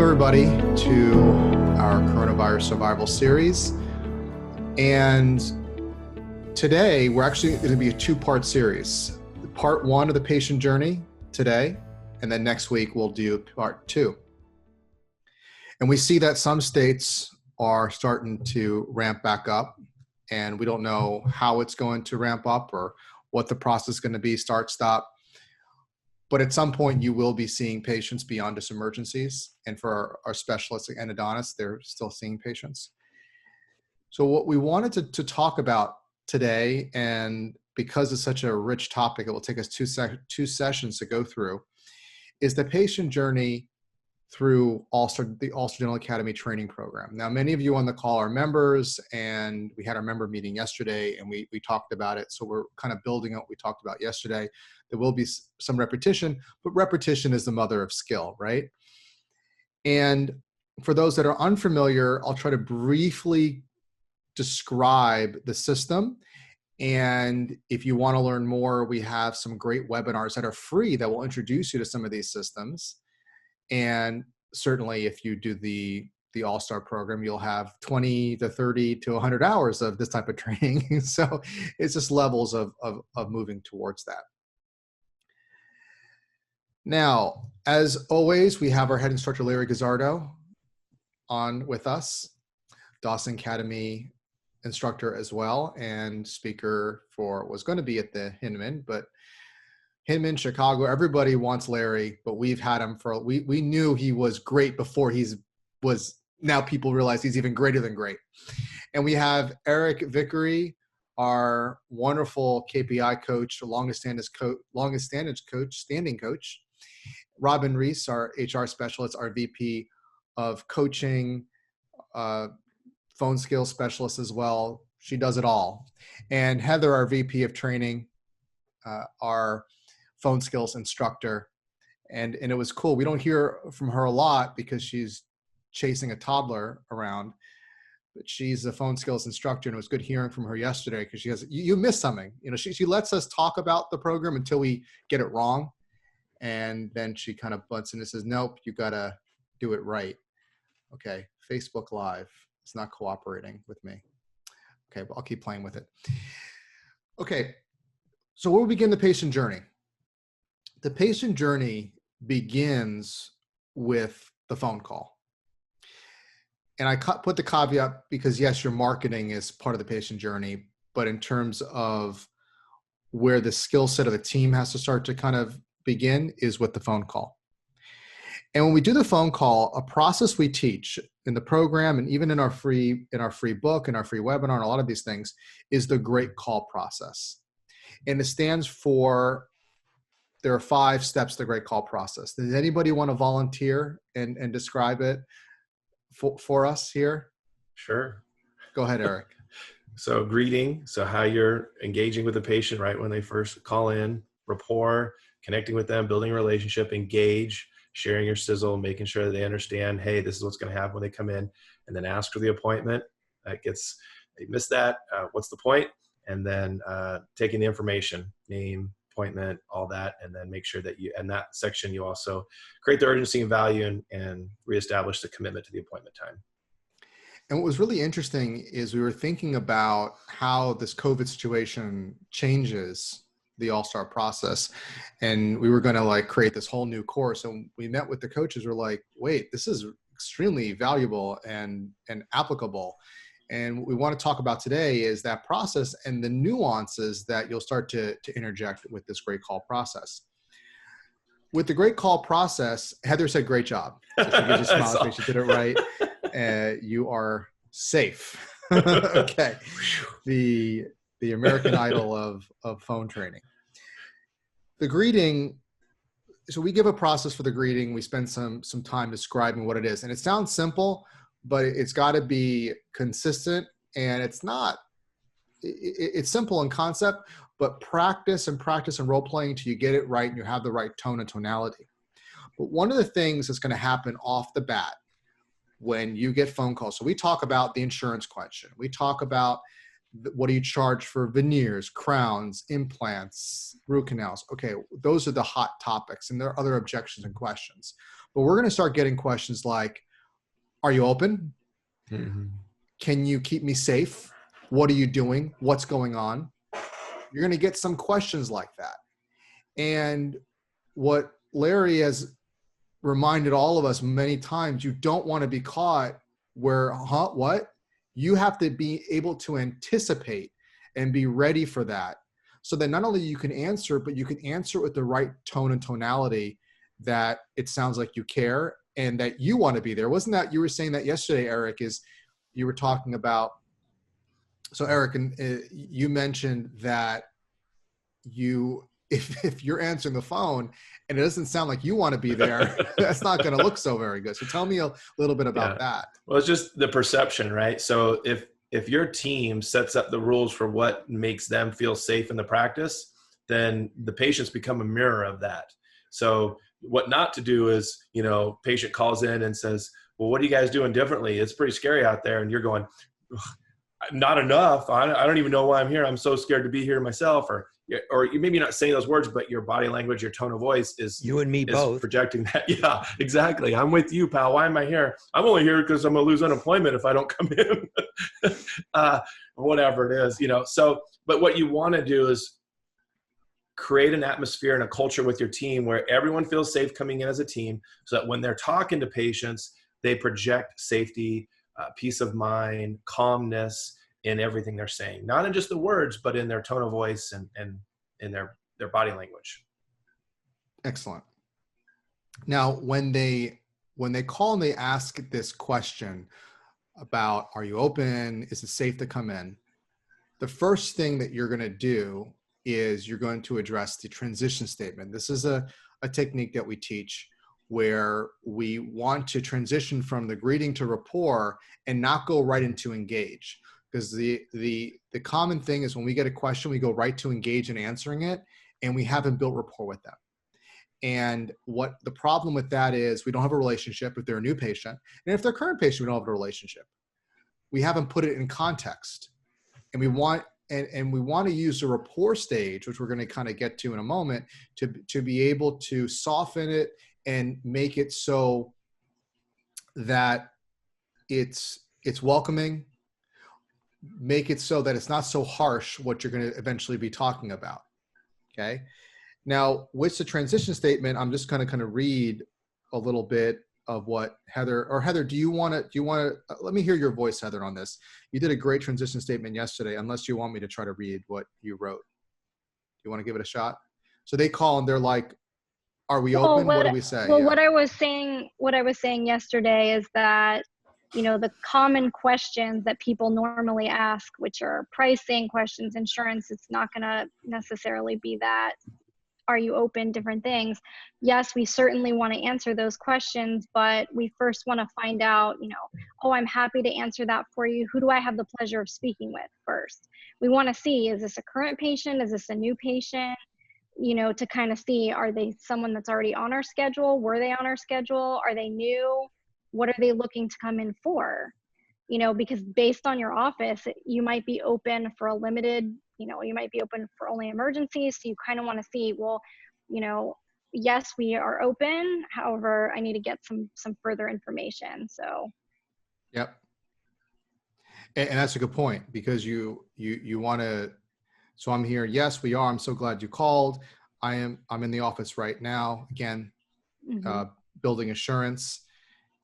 everybody, to our coronavirus survival series. And today, we're actually going to be a two-part series. Part one of the patient journey today, and then next week we'll do part two. And we see that some states are starting to ramp back up, and we don't know how it's going to ramp up or what the process is going to be, start, stop. But at some point, you will be seeing patients beyond just emergencies. And for our specialists and endodontists, they're still seeing patients. So what we wanted to talk about today, and because it's such a rich topic, it will take us two sessions to go through, is the patient journey through the All-Star Dental Academy training program. Now, many of you on the call are members, and we had our member meeting yesterday, and we talked about it. So we're kind of building on what we talked about yesterday. There will be some repetition, but repetition is the mother of skill, right? And for those that are unfamiliar, I'll try to briefly describe the system. And if you want to learn more, we have some great webinars that are free that will introduce you to some of these systems. And certainly if you do the All-Star program, you'll have 20 to 30 to 100 hours of this type of training. So it's just levels of moving towards that. Now, as always, we have our head instructor, Eric Guzzardo, on with us, Dawson Academy instructor as well, and speaker for was going to be at the Hinman, but Hinman, Chicago, everybody wants Larry, but we've had him we knew he was great before now people realize he's even greater than great. And we have Eric Vickery, our wonderful KPI coach, longest standing coach. Robyn Reis, our HR specialist, our VP of coaching, phone skills specialist as well. She does it all. And Heather, our VP of training, our phone skills instructor. And it was cool. We don't hear from her a lot because she's chasing a toddler around, but she's a phone skills instructor, and it was good hearing from her yesterday because she goes, you missed something. You know, she lets us talk about the program until we get it wrong. And then she kind of butts in and says, nope, you got to do it right. Okay, Facebook Live. It's not cooperating with me. Okay, but I'll keep playing with it. Okay, so where we begin the patient journey. The patient journey begins with the phone call. And I put the caveat because, yes, your marketing is part of the patient journey, but in terms of where the skill set of the team has to start to kind of begin is with the phone call. And when we do the phone call, a process we teach in the program and even in our free book and our free webinar and a lot of these things is the great call process. And it stands for, there are 5 steps to the great call process. Does anybody want to volunteer and describe it for us here? Sure. Go ahead, Eric. So greeting, so how you're engaging with the patient right when they first call in, rapport, connecting with them, building a relationship, engage, sharing your sizzle, making sure that they understand, hey, this is what's going to happen when they come in, and then ask for the appointment. They miss that. What's the point? And then taking the information, name, appointment, all that, and then make sure that in that section, you also create the urgency and value and reestablish the commitment to the appointment time. And what was really interesting is we were thinking about how this COVID situation changes the All-Star process. And we were going to create this whole new course. And we met with the coaches. We're like, wait, this is extremely valuable and applicable. And what we want to talk about today is that process and the nuances that you'll start to interject with this great call process. With the great call process, Heather said, great job. So she gives you a smile. She did it right. You are safe. Okay. The American Idol of phone training. The greeting, so we give a process for the greeting. We spend some time describing what it is. And it sounds simple, but it's got to be consistent. And it's simple in concept, but practice and role playing till you get it right and you have the right tone and tonality. But one of the things that's going to happen off the bat when you get phone calls. So we talk about the insurance question. We talk about what do you charge for veneers, crowns, implants, root canals? Okay, those are the hot topics, and there are other objections and questions. But we're going to start getting questions like, are you open? Mm-hmm. Can you keep me safe? What are you doing? What's going on? You're going to get some questions like that. And what Larry has reminded all of us many times, you don't want to be caught where, what? You have to be able to anticipate and be ready for that. So that not only you can answer, but you can answer with the right tone and tonality that it sounds like you care and that you want to be there. Wasn't that, you were saying that yesterday, Eric, is you were talking about, so Eric, and you mentioned that if you're answering the phone and it doesn't sound like you want to be there, that's not going to look so very good. So tell me a little bit about that. Well, it's just the perception, right? So if your team sets up the rules for what makes them feel safe in the practice, then the patients become a mirror of that. So what not to do is, patient calls in and says, well, what are you guys doing differently? It's pretty scary out there. And you're going, not enough. I don't even know why I'm here. I'm so scared to be here myself. Or you maybe not saying those words, but your body language, your tone of voice is you and me both projecting that. Yeah, exactly. I'm with you, pal. Why am I here? I'm only here because I'm going to lose unemployment if I don't come in, whatever it is, So, but what you want to do is create an atmosphere and a culture with your team where everyone feels safe coming in as a team, so that when they're talking to patients, they project safety, peace of mind, calmness in everything they're saying, not in just the words, but in their tone of voice and in their body language. Excellent. Now, when they call and they ask this question about, are you open? Is it safe to come in? The first thing that you're going to do is you're going to address the transition statement. This is a technique that we teach where we want to transition from the greeting to rapport and not go right into engage. Because the common thing is when we get a question, we go right to engage in answering it, and we haven't built rapport with them. And what the problem with that is, we don't have a relationship if they're a new patient. And if they're a current patient, we don't have a relationship. We haven't put it in context. And we want to use the rapport stage, which we're going to kind of get to in a moment, to be able to soften it and make it so that it's welcoming, make it so that it's not so harsh what you're going to eventually be talking about. Okay. Now, with the transition statement, I'm just going to kind of read a little bit of what Heather, do you want to, let me hear your voice, Heather, on this. You did a great transition statement yesterday, unless you want me to try to read what you wrote. Do you want to give it a shot? So they call and they're like, are we open? What do we say? Well, what I was saying yesterday is that, the common questions that people normally ask, which are pricing questions, insurance, it's not going to necessarily be that, are you open, different things. Yes, we certainly want to answer those questions, but we first want to find out, I'm happy to answer that for you. Who do I have the pleasure of speaking with first? We want to see, is this a current patient? Is this a new patient? To kind of see, are they someone that's already on our schedule? Were they on our schedule? Are they new? What are they looking to come in for? Because based on your office, you might be open for a limited, you might be open for only emergencies. So you kind of want to see, well, yes, we are open. However, I need to get some further information. So. Yep. And that's a good point, because you want to, so I'm here. Yes, we are. I'm so glad you called. I'm in the office right now. Again, building assurance.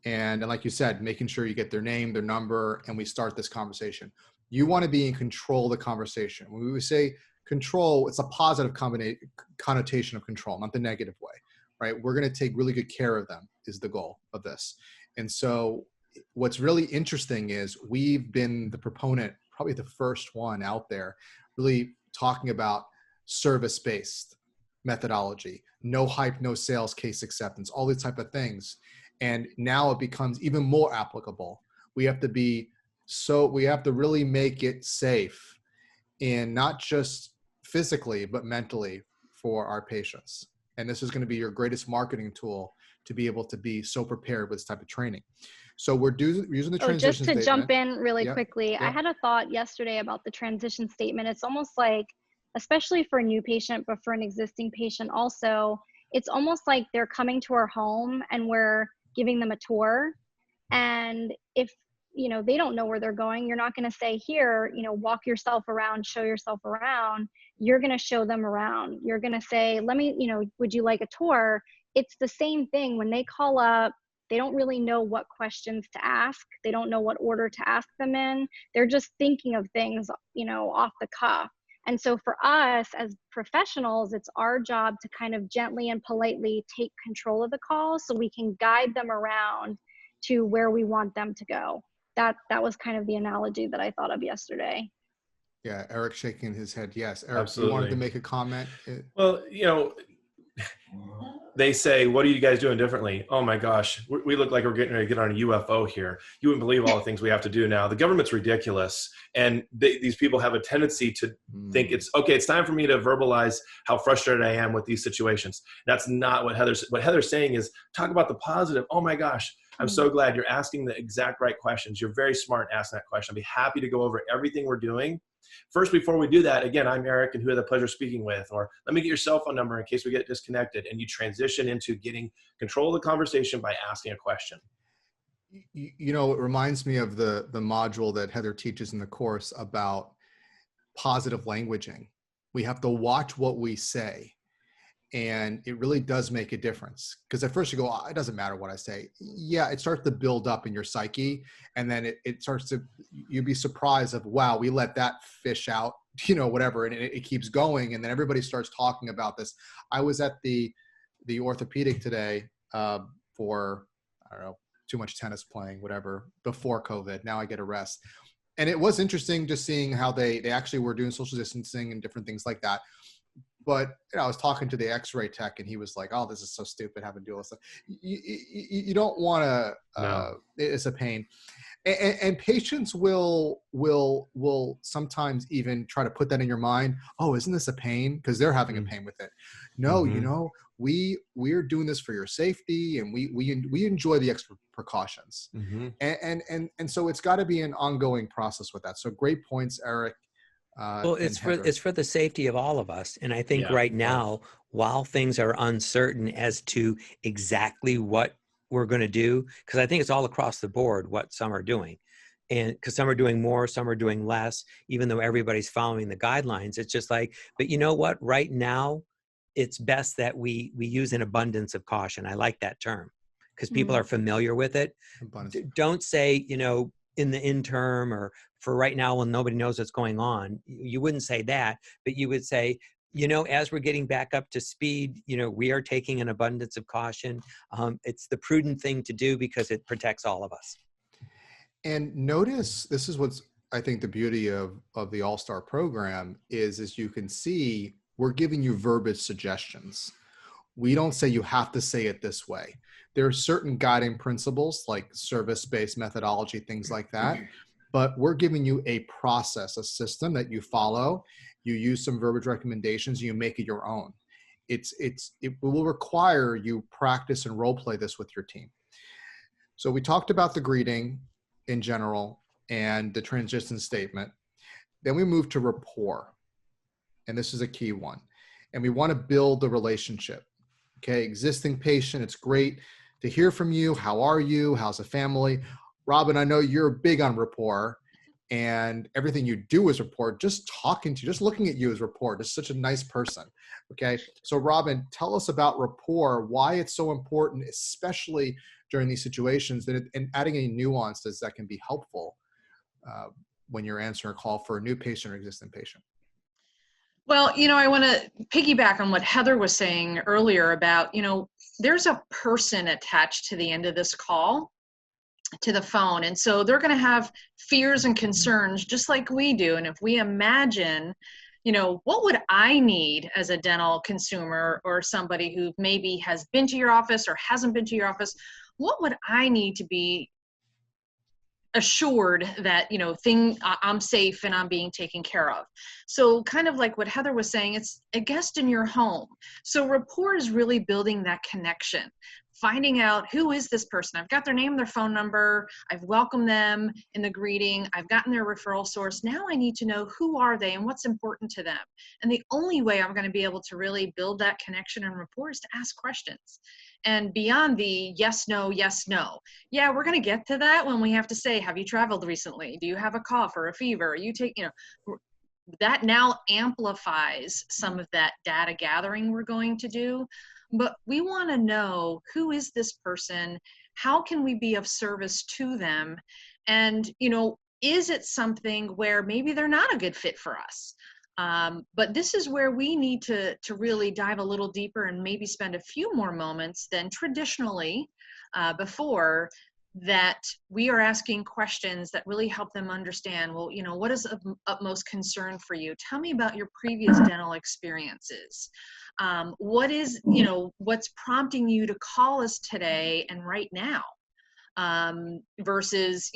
And like you said, making sure you get their name, their number, and we start this conversation. You want to be in control of the conversation. When we say control, it's a positive connotation of control, not the negative way, right? We're going to take really good care of them is the goal of this. And so what's really interesting is we've been the proponent, probably the first one out there, really talking about service-based methodology, no hype, no sales, case acceptance, all these type of things. And now it becomes even more applicable. We have to really make it safe, and not just physically, but mentally for our patients. And this is going to be your greatest marketing tool to be able to be so prepared with this type of training. So we're using the transition statement. Just to jump in really quickly, I had a thought yesterday about the transition statement. It's almost like, especially for a new patient, but for an existing patient also, it's almost like they're coming to our home and we're giving them a tour. And if, they don't know where they're going, you're not going to say, here, walk yourself around, show yourself around. You're going to show them around. You're going to say, would you like a tour? It's the same thing when they call up. They don't really know what questions to ask. They don't know what order to ask them in. They're just thinking of things, off the cuff. And so for us as professionals, it's our job to kind of gently and politely take control of the call so we can guide them around to where we want them to go. That was kind of the analogy that I thought of yesterday. Yeah, Eric shaking his head. Yes, Eric, Absolutely. You wanted to make a comment? Well, they say, what are you guys doing differently? Oh my gosh, we look like we're getting ready to get on a UFO here. You wouldn't believe all the things we have to do now. The government's ridiculous. And these people have a tendency to think it's time for me to verbalize how frustrated I am with these situations. That's not what Heather's saying is talk about the positive. Oh my gosh, I'm so glad you're asking the exact right questions. You're very smart in asking that question. I'd be happy to go over everything we're doing. First, before we do that, again, I'm Eric and who I had the pleasure of speaking with, or let me get your cell phone number in case we get disconnected, and you transition into getting control of the conversation by asking a question. It reminds me of the module that Heather teaches in the course about positive languaging. We have to watch what we say. And it really does make a difference, because at first you go, it doesn't matter what I say. Yeah, it starts to build up in your psyche, and then it starts to, you'd be surprised of, wow, we let that fish out, whatever, and it keeps going, and then everybody starts talking about this. I was at the orthopedic today for, I don't know, too much tennis playing, whatever, before COVID. Now I get a rest. And it was interesting just seeing how they actually were doing social distancing and different things like that. But I was talking to the X-ray tech, and he was like, "Oh, this is so stupid having to do all this stuff." You don't want to. No. It's a pain, and patients will sometimes even try to put that in your mind. Oh, isn't this a pain? Because they're having a pain with it. No, we're doing this for your safety, and we enjoy the extra precautions, and so it's got to be an ongoing process with that. So great points, Eric. Well, it's for the safety of all of us. And I think right now, while things are uncertain as to exactly what we're going to do, because I think it's all across the board what some are doing. And because some are doing more, some are doing less, even though everybody's following the guidelines. It's just like, but you know what? Right now, it's best that we use an abundance of caution. I like that term because people are familiar with it. Don't say, in the interim or for right now when nobody knows what's going on. You wouldn't say that, but you would say, as we're getting back up to speed, we are taking an abundance of caution. It's the prudent thing to do because it protects all of us. And notice, this is what's, I think, the beauty of the All-Star program is you can see we're giving you verbiage suggestions. We don't say you have to say it this way. There are certain guiding principles like service-based methodology, things like that. But we're giving you a process, a system that you follow. You use some verbiage recommendations, you make it your own. It will require you practice and role play this with your team. So we talked about the greeting in general and the transition statement. Then we move to rapport. And this is a key one. And we want to build the relationship. Okay, existing patient, it's great to hear from you. How are you? How's the family? Robyn, I know you're big on rapport, and everything you do is rapport. Just talking to you, just looking at you is rapport. Just such a nice person. Okay, so Robyn, tell us about rapport, why it's so important, especially during these situations, and adding any nuances that can be helpful when you're answering a call for a new patient or existing patient. Well, I want to piggyback on what Heather was saying earlier about, there's a person attached to the end of this call, to the phone. And so they're going to have fears and concerns just like we do. And if we imagine, what would I need as a dental consumer or somebody who maybe has been to your office or hasn't been to your office, what would I need to be assured that, I'm safe and I'm being taken care of? So kind of like what Heather was saying, it's a guest in your home. So rapport is really building that connection. finding out who is this person. I've got their name, their phone number. I've welcomed them in the greeting. I've gotten their referral source. Now I need to know who are they and what's important to them. And the only way I'm going to be able to really build that connection and rapport is to ask questions. And beyond the yes, no, yes, no. Yeah, we're going to get to that when we have to say, have you traveled recently? Do you have a cough or a fever? You take, that now amplifies some of that data gathering we're going to do. But we want to know, who is this person? How can we be of service to them? And, is it something where maybe they're not a good fit for us? But this is where we need to really dive a little deeper and maybe spend a few more moments than traditionally before, that we are asking questions that really help them understand, well, what is of utmost concern for you? Tell me about your previous dental experiences. What is, what's prompting you to call us today and right now? Versus,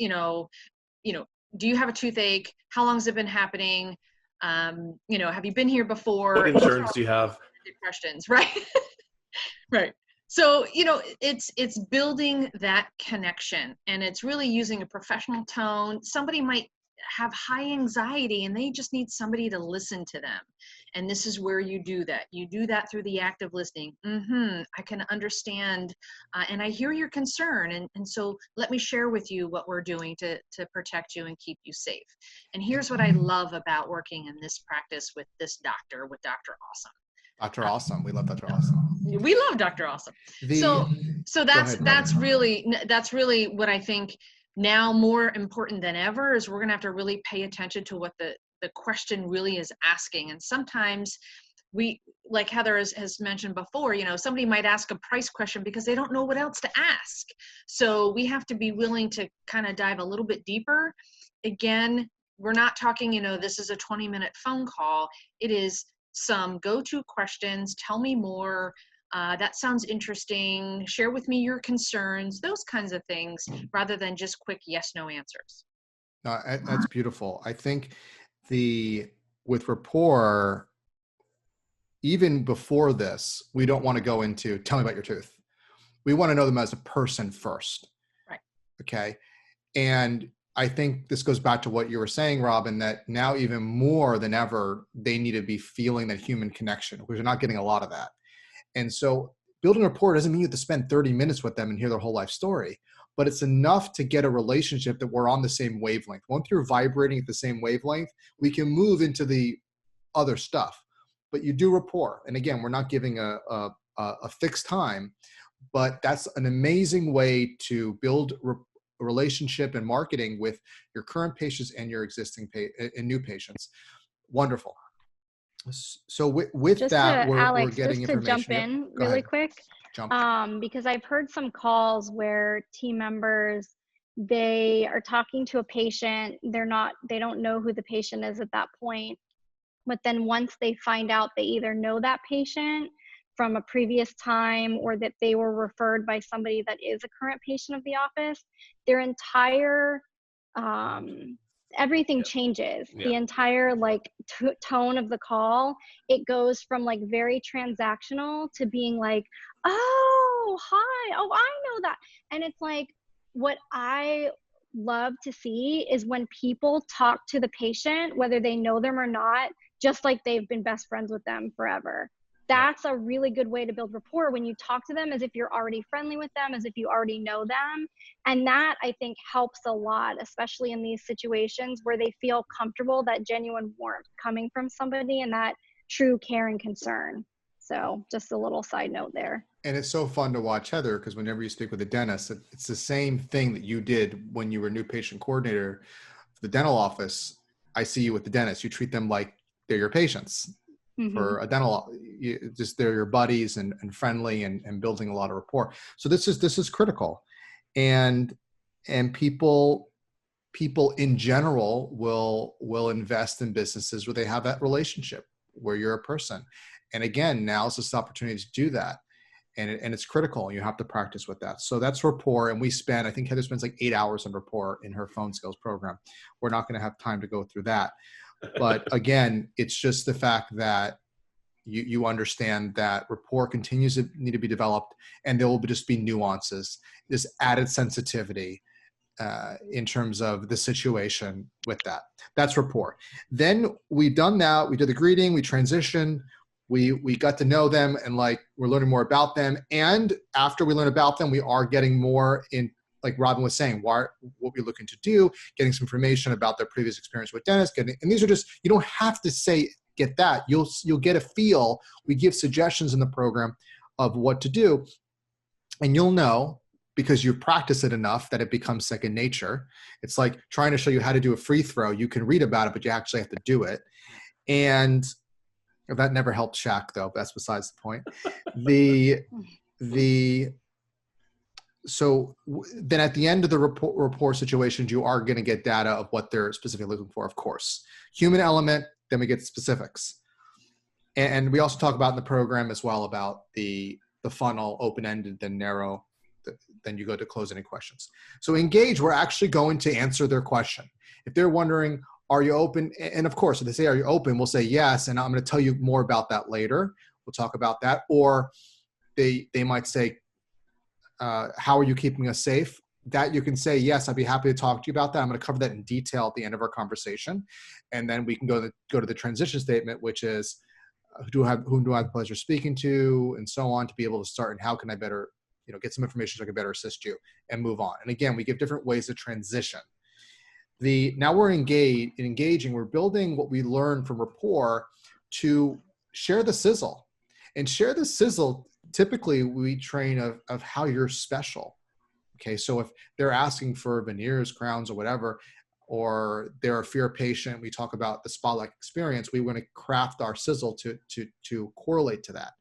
do you have a toothache? How long has it been happening? Have you been here before? What insurance do you have? Questions, right? Right. So, it's building that connection, and it's really using a professional tone. Somebody might have high anxiety and they just need somebody to listen to them. And this is where you do that. You do that through the act of listening. I can understand, and I hear your concern. And so let me share with you what we're doing to protect you and keep you safe. And here's what I love about working in this practice with this doctor, with Dr. Awesome. Dr. Awesome. We love Dr. Awesome. We love Dr. Awesome. So that's really what I think now more important than ever is we're going to have to really pay attention to what the question really is asking. And sometimes we, like Heather has mentioned before, somebody might ask a price question because they don't know what else to ask. So we have to be willing to kind of dive a little bit deeper. Again, we're not talking, this is a 20-minute phone call. It is some go-to questions. Tell me more. That sounds interesting. Share with me your concerns, those kinds of things, rather than just quick yes, no answers. That's beautiful. I think with rapport, even before this, we don't want to go into, tell me about your tooth. We want to know them as a person first. Right. Okay. And I think this goes back to what you were saying, Robyn, that now even more than ever, they need to be feeling that human connection, because they're not getting a lot of that. And so building rapport doesn't mean you have to spend 30 minutes with them and hear their whole life story, but it's enough to get a relationship that we're on the same wavelength. Once you're vibrating at the same wavelength, we can move into the other stuff, but you do rapport. And again, we're not giving a fixed time, but that's an amazing way to build a relationship and marketing with your current patients and your existing and new patients. Wonderful. So with just that, Alex, we're getting just information. to jump in Yep. really quick, Jump. because I've heard some calls where team members, they are talking to a patient, they don't know who the patient is at that point, but then once they find out they either know that patient from a previous time or that they were referred by somebody that is a current patient of the office, their entire everything changes. Yeah. The entire tone of the call, it goes from very transactional to being like, oh, hi, oh, I know that. And it's what I love to see is when people talk to the patient, whether they know them or not, just like they've been best friends with them forever. That's a really good way to build rapport, when you talk to them as if you're already friendly with them, as if you already know them. And that, I think, helps a lot, especially in these situations where they feel comfortable, that genuine warmth coming from somebody and that true care and concern. So just a little side note there. And it's so fun to watch, Heather, because whenever you speak with a dentist, it's the same thing that you did when you were new patient coordinator for the dental office. I see you with the dentist. You treat them like they're your patients. For a dental, they're your buddies and friendly and building a lot of rapport. So this is critical, and people in general will invest in businesses where they have that relationship, where you're a person. And again, now is this opportunity to do that, and it's critical. You have to practice with that. So that's rapport, and I think Heather spends 8 hours on rapport in her phone skills program. We're not going to have time to go through that. But again, it's just the fact that you understand that rapport continues to need to be developed, and there will just be nuances, this added sensitivity in terms of the situation with that. That's rapport. Then we've done that. We did the greeting, we transitioned, we got to know them, and like we're learning more about them. And after we learn about them, we are getting more in, like Robyn was saying, what we're looking to do, getting some information about their previous experience with dentists. And these are just, you don't have to say, get that. You'll get a feel. We give suggestions in the program of what to do. And you'll know, because you've practiced it enough that it becomes second nature. It's like trying to show you how to do a free throw. You can read about it, but you actually have to do it. And that never helped Shaq, though. That's besides the point. So then at the end of the rapport situations, you are going to get data of what they're specifically looking for, of course. Human element, then we get specifics. And we also talk about in the program as well about the funnel, open-ended, then narrow, then you go to close any questions. So engage, we're actually going to answer their question. If they're wondering, are you open? And of course, if they say, are you open? We'll say yes, and I'm going to tell you more about that later. We'll talk about that. Or they might say, how are you keeping us safe? That you can say, yes, I'd be happy to talk to you about that. I'm going to cover that in detail at the end of our conversation. And then we can go to the transition statement, which is, whom do I have the pleasure of speaking to, and so on, to be able to start, and how can I better, get some information so I can better assist you, and move on. And again, we give different ways to transition. Now we're engaging, we're building what we learn from rapport to share the sizzle. And share the sizzle, typically we train of how you're special. Okay, so if they're asking for veneers, crowns, or whatever, or they're a fear patient, we talk about the spotlight experience, we want to craft our sizzle to correlate to that.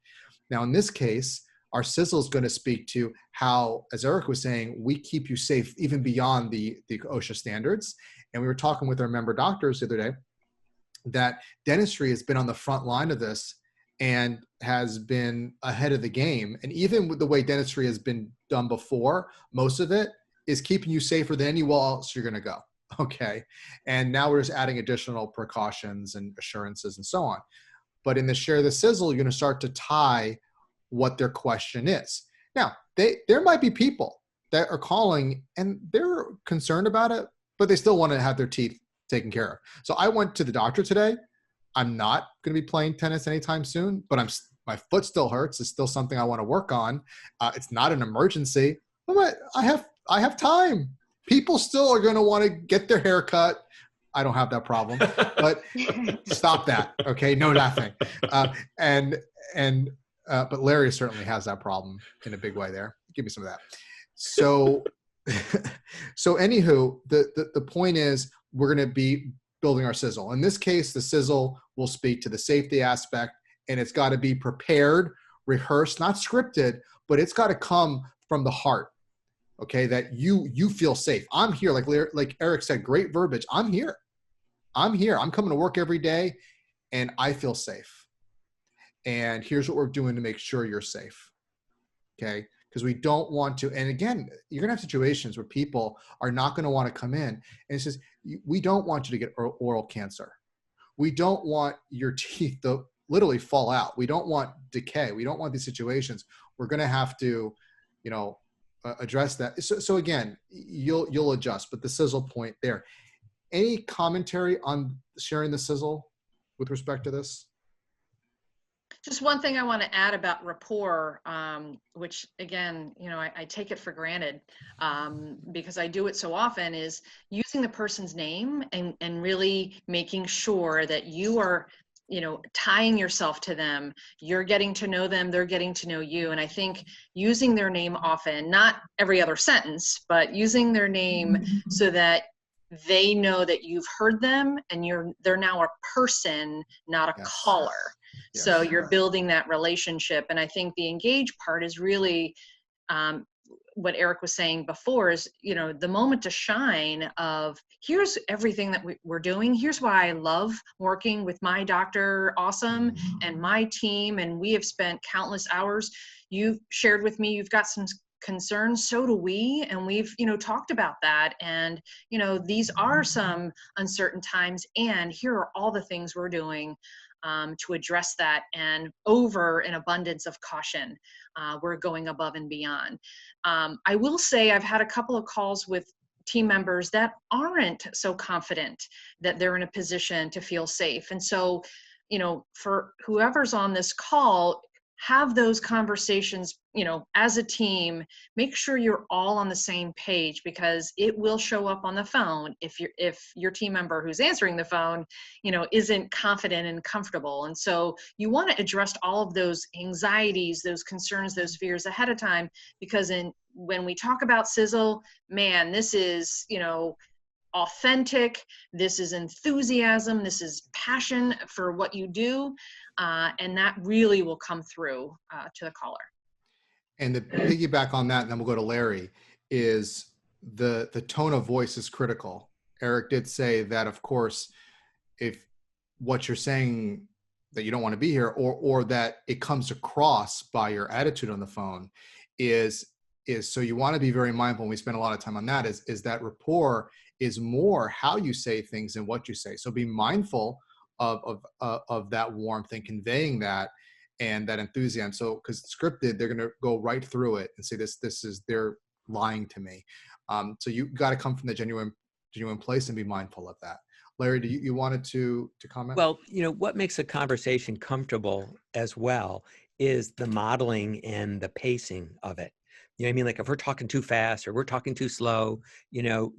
Now in this case, our sizzle is going to speak to how, as Eric was saying, we keep you safe even beyond the OSHA standards. And we were talking with our member doctors the other day that dentistry has been on the front line of this and has been ahead of the game. And even with the way dentistry has been done before, most of it is keeping you safer than anywhere else you're going to go. Okay. And now we're just adding additional precautions and assurances and so on. But in the share the sizzle, you're going to start to tie what their question is. Now, there might be people that are calling and they're concerned about it, but they still want to have their teeth taken care of. So I went to the doctor today. I'm not going to be playing tennis anytime soon, but my foot still hurts. It's still something I want to work on. It's not an emergency, but I have time. People still are going to want to get their hair cut. I don't have that problem, but stop that. Okay. No laughing. But Larry certainly has that problem in a big way there. Give me some of that. So anywho, the point is we're going to be building our sizzle. In this case, the sizzle will speak to the safety aspect, and it's got to be prepared, rehearsed, not scripted, but it's got to come from the heart. Okay, that you feel safe. I'm here, like Eric said, great verbiage. I'm here. I'm coming to work every day, and I feel safe. And here's what we're doing to make sure you're safe. Okay, because we don't want to. And again, you're gonna have situations where people are not going to want to come in, and it says we don't want you to get oral cancer. We don't want your teeth to literally fall out. We don't want decay. We don't want these situations. We're going to have to, address that. So again, you'll adjust, but the sizzle point there. Any commentary on sharing the sizzle with respect to this? Just one thing I want to add about rapport, which again, I take it for granted because I do it so often, is using the person's name and really making sure that you are, tying yourself to them. You're getting to know them, they're getting to know you. And I think using their name often, not every other sentence, but using their name so that they know that you've heard them and they're now a person, not a caller. Yes. So you're building that relationship. And I think the engage part is really what Eric was saying before is, the moment to shine of here's everything that we're doing. Here's why I love working with my doctor, awesome, and my team. And we have spent countless hours. You've shared with me, you've got some concerns, so do we. And we've, talked about that. And, these are some uncertain times. And here are all the things we're doing to address that. And over an abundance of caution, we're going above and beyond. I will say I've had a couple of calls with team members that aren't so confident that they're in a position to feel safe. And so, for whoever's on this call, have those conversations, as a team. Make sure you're all on the same page, because it will show up on the phone if your team member who's answering the phone, isn't confident and comfortable. And so you want to address all of those anxieties, those concerns, those fears ahead of time, because when we talk about sizzle, man, this is, authentic, this is enthusiasm, this is passion for what you do, and that really will come through to the caller. And to piggyback on that, and then we'll go to Larry, is the tone of voice is critical. Eric did say that, of course, if what you're saying that you don't want to be here, or that it comes across by your attitude on the phone, is so you want to be very mindful, and we spend a lot of time on that, is that rapport is more how you say things and what you say. So be mindful of that warmth and conveying that and that enthusiasm. So, because scripted, they're going to go right through it and say, this is, they're lying to me. So you got to come from the genuine place and be mindful of that. Larry, do you wanted to comment? Well, what makes a conversation comfortable as well is the modeling and the pacing of it. You know what I mean? Like if we're talking too fast or we're talking too slow,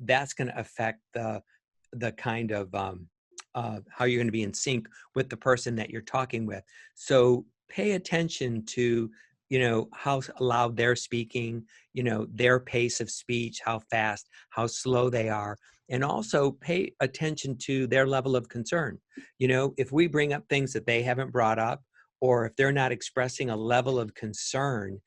that's going to affect the kind of how you're going to be in sync with the person that you're talking with. So pay attention to, how loud they're speaking, their pace of speech, how fast, how slow they are. And also pay attention to their level of concern. If we bring up things that they haven't brought up, or if they're not expressing a level of concern,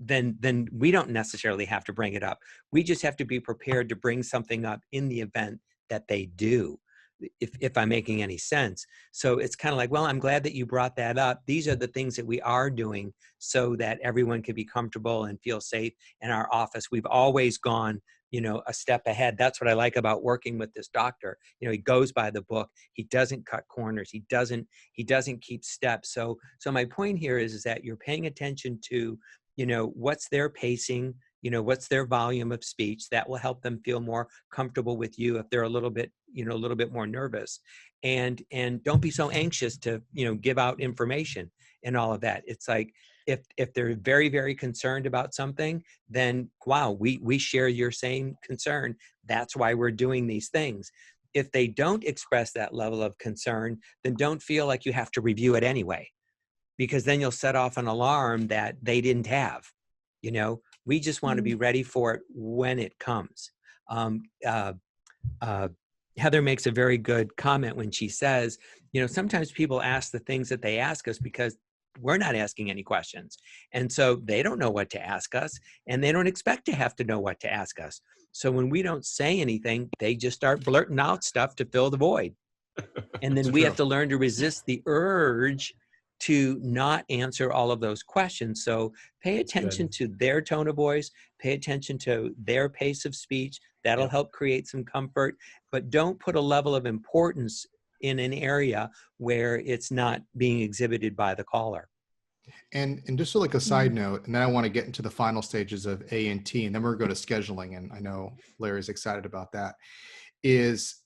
then we don't necessarily have to bring it up. We just have to be prepared to bring something up in the event that they do, if I'm making any sense. So it's kind of like, well, I'm glad that you brought that up. These are the things that we are doing so that everyone can be comfortable and feel safe in our office. We've always gone, a step ahead. That's what I like about working with this doctor. He goes by the book. He doesn't cut corners. He doesn't keep steps. So my point here is that you're paying attention to, what's their pacing, what's their volume of speech. That will help them feel more comfortable with you if they're a little bit more nervous. And don't be so anxious to, give out information and all of that. It's like, if they're very, very concerned about something, then wow, we share your same concern. That's why we're doing these things. If they don't express that level of concern, then don't feel like you have to review it anyway, because then you'll set off an alarm that they didn't have. We just want to be ready for it when it comes. Heather makes a very good comment when she says, sometimes people ask the things that they ask us because we're not asking any questions. And so they don't know what to ask us, and they don't expect to have to know what to ask us. So when we don't say anything, they just start blurting out stuff to fill the void. And then we have to learn to resist the urge to not answer all of those questions. So pay attention to their tone of voice, pay attention to their pace of speech. That'll help create some comfort, but don't put a level of importance in an area where it's not being exhibited by the caller. And just like a side note, and then I want to get into the final stages of A&T, and then we're going to scheduling, and I know Larry's excited about that, is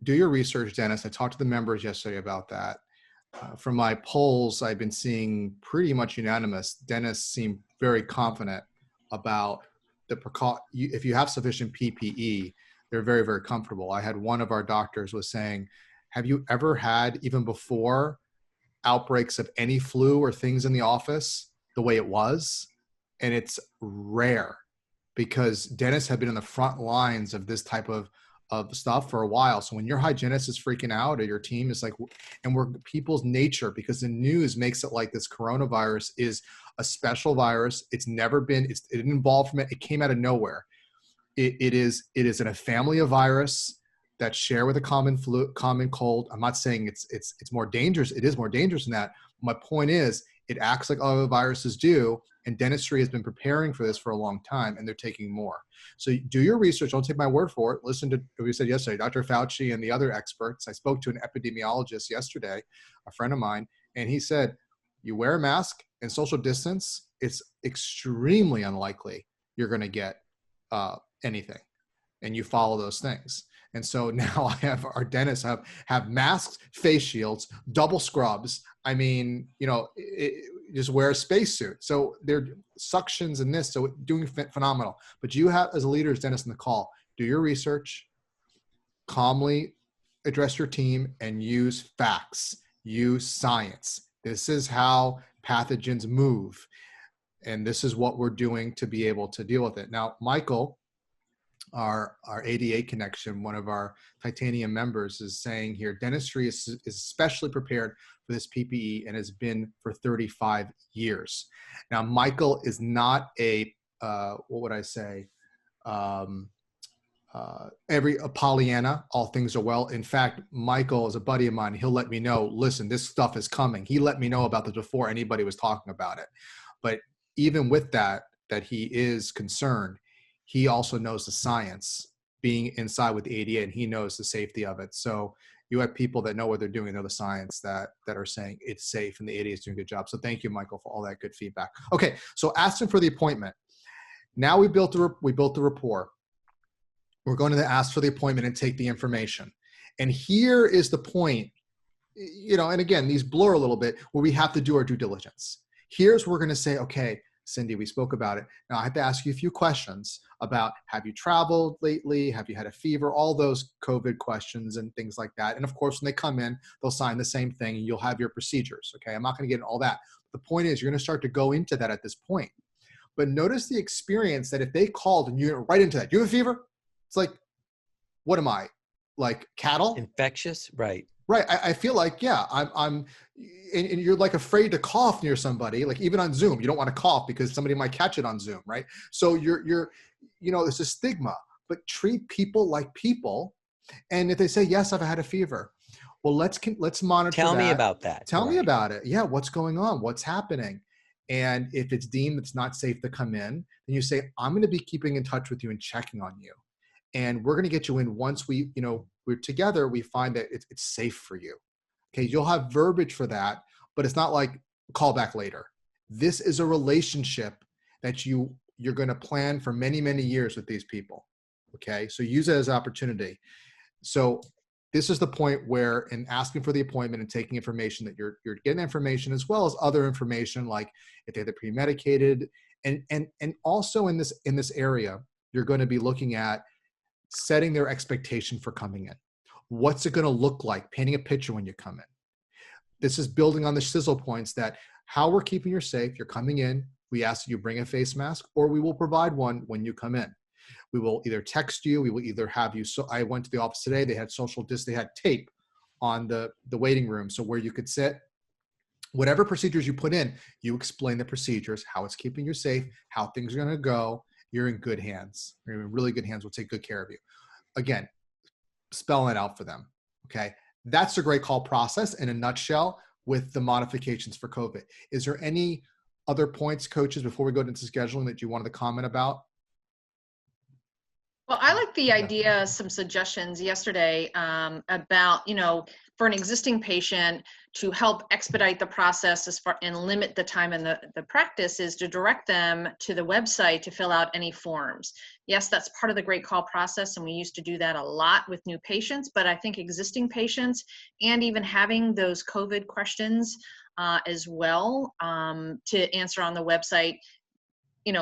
do your research, Dennis. I talked to the members yesterday about that. From my polls, I've been seeing pretty much unanimous. Dennis seemed very confident about the if you have sufficient PPE, they're very, very comfortable. I had one of our doctors was saying, have you ever had, even before, outbreaks of any flu or things in the office the way it was? And it's rare, because Dennis had been in the front lines of this type of stuff for a while. So when your hygienist is freaking out, or your team is like, and we're people's nature, because the news makes it like this coronavirus is a special virus. It's never been, it didn't evolve from it. It came out of nowhere. It is in a family of virus that share with a common cold. I'm not saying it's more dangerous. It is more dangerous than that. My point is, It acts like other viruses do, and dentistry has been preparing for this for a long time, and they're taking more. So do your research. Don't take my word for it. Listen to what we said yesterday, Dr. Fauci and the other experts. I spoke to an epidemiologist yesterday, a friend of mine, and he said, you wear a mask and social distance, it's extremely unlikely you're going to get anything, and you follow those things. And so now I have our dentists have masks, face shields, double scrubs. I mean, just wear a spacesuit. So they're suctions and this, so doing phenomenal. But you have, as a leader, as dentist in the call, do your research, calmly address your team, and use facts, use science. This is how pathogens move. And this is what we're doing to be able to deal with it. Now, Michael, our 88 connection, one of our titanium members, is saying here, dentistry is especially prepared for this PPE and has been for 35 years. Now, Michael is not a a Pollyanna, all things are well. In fact, Michael is a buddy of mine. He'll let me know, listen, this stuff is coming. He let me know about this before anybody was talking about it. But even with that he is concerned, he also knows the science, being inside with the ADA, and he knows the safety of it. So you have people that know what they're doing, know the science, that are saying it's safe, and the ADA is doing a good job. So thank you, Michael, for all that good feedback. Okay, so ask them for the appointment. Now we built the rapport. We're going to ask for the appointment and take the information. And here is the point, and again, these blur a little bit, where we have to do our due diligence. Here's where we're going to say, okay, Cindy, we spoke about it. Now I have to ask you a few questions about, have you traveled lately? Have you had a fever? All those COVID questions and things like that. And of course, when they come in, they'll sign the same thing and you'll have your procedures. Okay. I'm not going to get into all that. The point is, you're going to start to go into that at this point. But notice the experience that if they called and you're right into that, you have a fever? It's like, what am I? Like cattle? Infectious? Right. Right. I feel like, yeah, and you're like afraid to cough near somebody, like even on Zoom, you don't want to cough because somebody might catch it on Zoom. Right. So you're it's a stigma, but treat people like people. And if they say, yes, I've had a fever, well, let's monitor. Tell me about that. Tell me about it. Yeah. What's going on? What's happening? And if it's deemed it's not safe to come in, then you say, I'm going to be keeping in touch with you and checking on you. And we're going to get you in once we're together, we find that it's safe for you. Okay. You'll have verbiage for that, but it's not like call back later. This is a relationship that you're going to plan for many, many years with these people. Okay. So use it as an opportunity. So this is the point where, in asking for the appointment and taking information, that you're getting information as well as other information, like if they're pre-medicated, and also in this area, you're going to be looking at setting their expectation for coming in. What's it going to look like? Painting a picture when you come in. This is building on the sizzle points, that how we're keeping you safe. You're coming in. We ask that you bring a face mask, or we will provide one when you come in. We will either text you. We will either have you. So I went to the office today. They had social distance. They had tape on the waiting room, so where you could sit. Whatever procedures you put in, you explain the procedures, how it's keeping you safe, how things are going to go. You're in good hands. You're in really good hands. We'll take good care of you. Again, spelling it out for them. Okay. That's a great call process in a nutshell with the modifications for COVID. Is there any other points, coaches, before we go into scheduling, that you wanted to comment about? Well, I like the idea, some suggestions yesterday about, for an existing patient, to help expedite the process and limit the time in the practice, is to direct them to the website to fill out any forms. Yes, that's part of the great call process, and we used to do that a lot with new patients, but I think existing patients, and even having those COVID questions as well to answer on the website,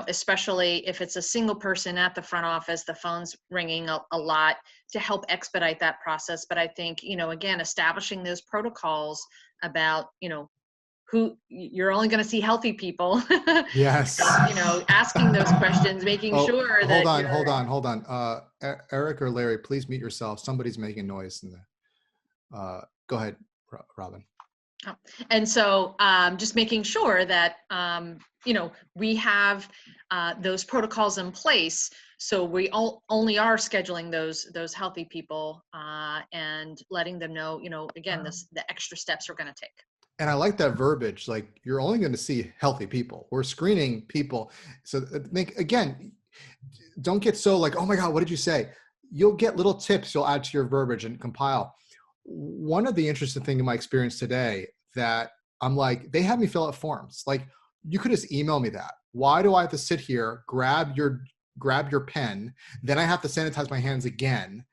especially if it's a single person at the front office, the phone's ringing a lot, to help expedite that process. But I think, again, establishing those protocols about, who you're only going to see healthy people. Yes. Asking those questions, making sure that. Hold on. Eric or Larry, please mute yourself. Somebody's making noise in the, go ahead, Robyn. And so just making sure that, we have those protocols in place, so we only are scheduling those healthy people and letting them know, again, the extra steps we're going to take. And I like that verbiage. Like, you're only going to see healthy people. We're screening people. So again, don't get so like, oh my God, what did you say? You'll get little tips you'll add to your verbiage and compile. One of the interesting things in my experience today that I'm like, they had me fill out forms. Like, you could just email me that. Why do I have to sit here, grab your pen, then I have to sanitize my hands again?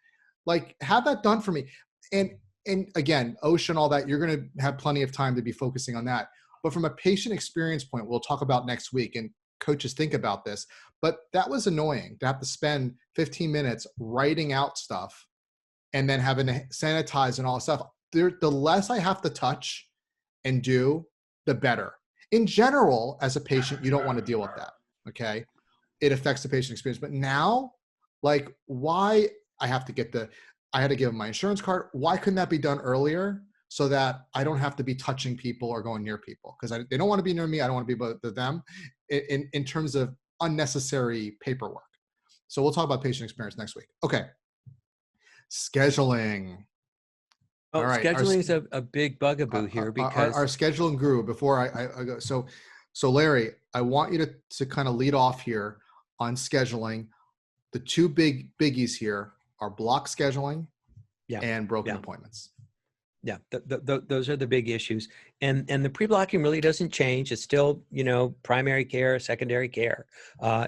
Like, have that done for me. And again, OSHA and all that, you're going to have plenty of time to be focusing on that. But from a patient experience point, we'll talk about next week, and coaches think about this, but that was annoying to have to spend 15 minutes writing out stuff and then having to sanitize and all that stuff. The less I have to touch and do, the better. In general, as a patient, you don't want to deal with that, okay? It affects the patient experience. But now, like, why I had to give them my insurance card. Why couldn't that be done earlier so that I don't have to be touching people or going near people? Because they don't want to be near me. I don't want to be with them in terms of unnecessary paperwork. So we'll talk about patient experience next week. Okay. Scheduling. Oh, all right. Scheduling is a big bugaboo here because our scheduling guru, before I go. So Larry, I want you to kind of lead off here on scheduling. The two biggies here are block scheduling and broken appointments. Yeah, those are the big issues. And the pre-blocking really doesn't change. It's still, primary care, secondary care,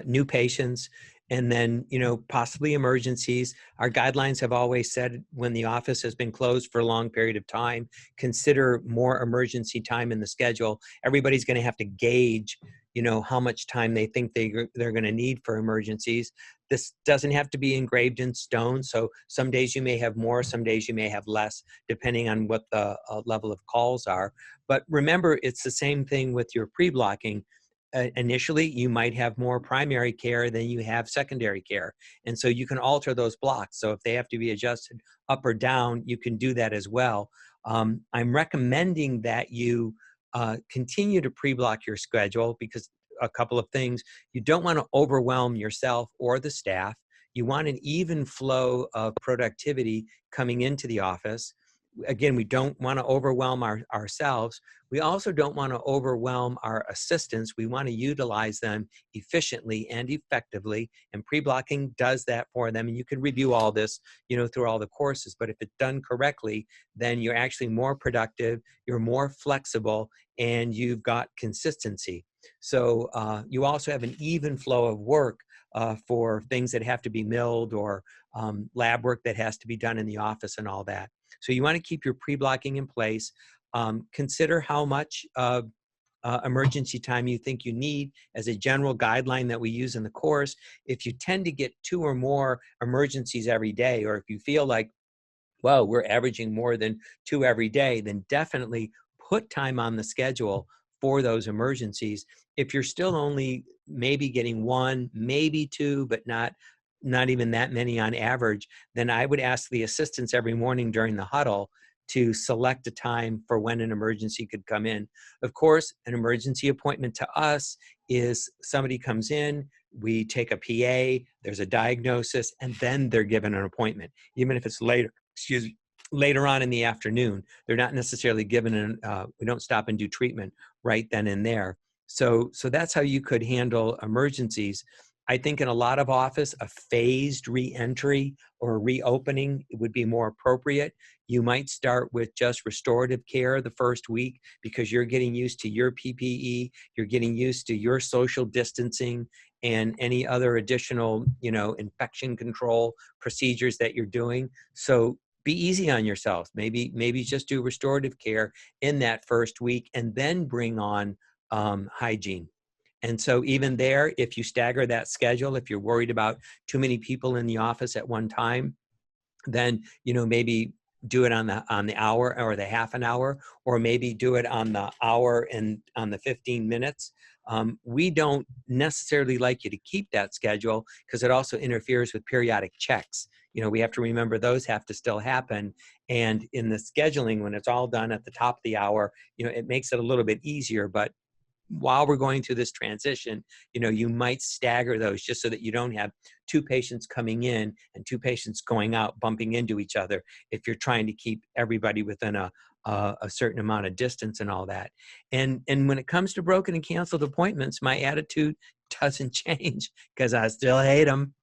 new patients, and then, possibly emergencies. Our guidelines have always said when the office has been closed for a long period of time, consider more emergency time in the schedule. Everybody's going to have to gauge, how much time they think they're going to need for emergencies. This doesn't have to be engraved in stone. So some days you may have more, some days you may have less, depending on what the level of calls are. But remember, it's the same thing with your pre-blocking. Initially, you might have more primary care than you have secondary care. And so you can alter those blocks. So if they have to be adjusted up or down, you can do that as well. I'm recommending that you continue to pre-block your schedule because a couple of things. You don't want to overwhelm yourself or the staff. You want an even flow of productivity coming into the office. Again, we don't want to overwhelm ourselves. We also don't want to overwhelm our assistants. We want to utilize them efficiently and effectively, and pre-blocking does that for them. And you can review all this, through all the courses, but if it's done correctly, then you're actually more productive, you're more flexible, and you've got consistency. So you also have an even flow of work for things that have to be milled or lab work that has to be done in the office and all that. So you want to keep your pre-blocking in place. Consider how much emergency time you think you need as a general guideline that we use in the course. If you tend to get 2 or more emergencies every day, or if you feel like, well, we're averaging more than 2 every day, then definitely put time on the schedule for those emergencies. If you're still only maybe getting 1, maybe 2, but not even that many on average, then I would ask the assistants every morning during the huddle to select a time for when an emergency could come in. Of course, an emergency appointment to us is somebody comes in, we take a PA, there's a diagnosis, and then they're given an appointment. Even if it's later on in the afternoon, they're not necessarily given we don't stop and do treatment right then and there. So that's how you could handle emergencies. I think in a lot of office, a phased re-entry or reopening would be more appropriate. You might start with just restorative care the first week because you're getting used to your PPE, you're getting used to your social distancing and any other additional, infection control procedures that you're doing. So be easy on yourselves. Maybe just do restorative care in that first week and then bring on hygiene. And so even there, if you stagger that schedule, if you're worried about too many people in the office at one time, then, maybe do it on the hour or the half an hour, or maybe do it on the hour and on the 15 minutes. We don't necessarily like you to keep that schedule because it also interferes with periodic checks. We have to remember those have to still happen. And in the scheduling, when it's all done at the top of the hour, it makes it a little bit easier, but while we're going through this transition, you might stagger those just so that you don't have 2 patients coming in and 2 patients going out, bumping into each other, if you're trying to keep everybody within a certain amount of distance and all that. And when it comes to broken and canceled appointments, my attitude doesn't change, because I still hate them.